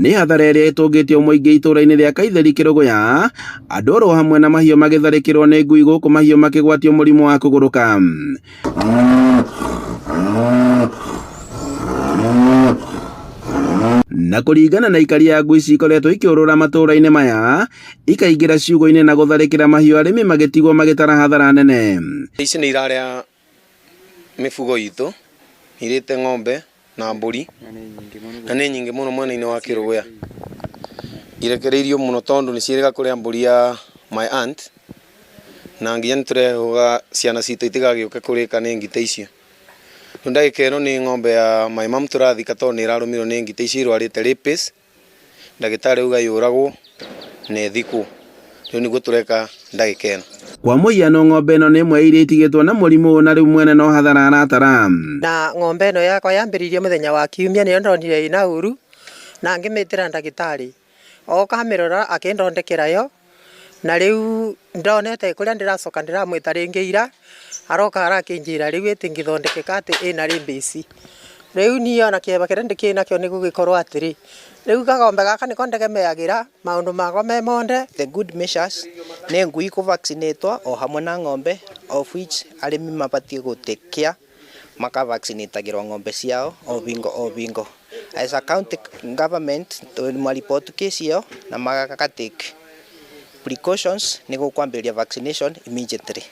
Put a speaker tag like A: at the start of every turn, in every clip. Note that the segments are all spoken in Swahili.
A: nĩ hathara ĩrĩa ĩtũngĩte mũingĩ itũũra-inĩ rĩa Kaitheri Kĩrũgũya, andũ oro hamwe na mahiũ magĩtharĩkĩrwo nĩ ngui gũkũ mahiũ makĩgwatio mũrimũ wa kũgũrũka. Na kũringana na ikari ya ngui cikoretwo ikĩũrũra matũũra-inĩ maya, ikaingĩra ciugo-inĩ na gũtharĩkĩra mahiũ, arĩmi magĩtigwo magĩtara hathara nene.
B: Ici nĩ irarĩa mifugo itu, irĩte ng'ombe na mbũri, na nĩ nyingĩ mũno mwena-inĩ wa Kĩrũgũya. Irekereirio mũno tondũ nĩ ciĩrĩga kũrĩa mbũri ya my aunt, na nginya nĩ tũrehoga ciana citũ itigagĩũke kũrĩka nĩ ngite icio. Ndagĩka ĩno nĩ ng'ombe ya my mom tũrathika tondũ nĩ ĩrarũmirwo nĩ ngite icio irwarĩte lupus. Ndagĩtarĩ auga yũragwo na ĩthikwo. Rĩu nĩguo tũreka ndagĩka ĩno.
A: Kwa mũhiano ng'ombe ĩno nĩ ĩmwe iria itigĩtwo na mũrimũ, na rĩu mwene no hathara aratara.
C: Na ng'ombe ĩno yakwa yambĩrĩirie mũthenya wa Kiumia, nĩyo ndonire ĩna ũru na ngĩmĩtĩra ndagĩtarĩ. Oka amĩrora akĩndondekera yo, na rĩu ndonete kũrĩa ndĩracoka ndĩramwĩta rĩngĩ ira, aroka arakĩnjĩra rĩu ĩtingĩthondekeka atĩ ĩna lupus. Rĩu niĩ ona kĩeba kĩrĩa ndĩkĩ nakĩo nĩ gũgĩkorwo atĩrĩ, rĩu kagombe gaka nĩko ndegemeagĩra maũndũ makwa me monde.
D: The good measures nĩ ngui kũvaccinatwo o hamwe na ng'ombe, of which arĩmi mabatiĩ gũtĩkia makavaccinatagĩrwo ng'ombe ciao o bingo. As a county government maripoti case ĩyo na magakatake precautions nĩ gũkwambĩrĩria vaccination immediately.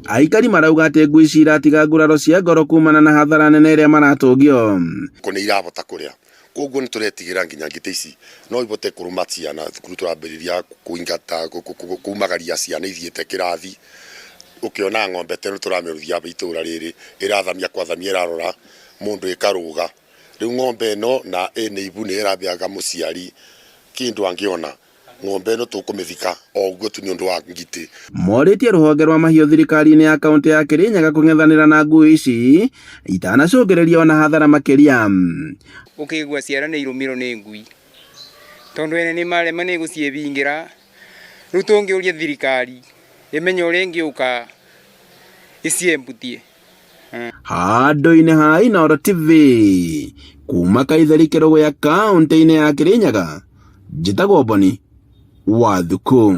A: Aikari marauga atĩ ngui ici iratiga nguraro cia ngoro kumana na hathara nene ĩrĩa maratũngio.
E: Nĩ irabota kũrĩa, koguo nĩ tũretigĩra nginya ngite ici no ibote kũrũma ciana thukuru, tũrambĩrĩria kũingata kumagaria ciana ithiĩte kĩrathi. Ũkĩona ng'ombe teno tũramĩrũthia itũũra rĩrĩ ĩrathamia kwathamia, ĩrarora mũndũ ĩkarũga. Rĩu ng'ombe ĩno na ĩnĩ ibu nĩ ĩrambĩaga mũciari kĩndũ angĩona ng'ombe ĩno tũkũmĩthika o ũguo tu nĩ ũndũ wa ngite.
A: Morĩtie rũhonge rwa mahiũ thirikari-inĩ ya kaũntĩ ya Kĩrĩnyaga kũng'ethanĩra na ngui ici itanacũngĩrĩria ona hathara makĩria.
F: Ũkĩigua ciara nĩ irũmirwo nĩ ngui tondũ ene nĩ marema nĩ gũciĩbingĩra. Rĩu tũngĩũria thirikari ĩmenye ũrĩa ĩngĩũka ĩciembutie.
A: Handũ-inĩ ha Inooro TV kuma Kaitheri Kĩrũgũya kaũntĩ-inĩ ya Kĩrĩnyaga, njĩtagwo Boni Wathuku.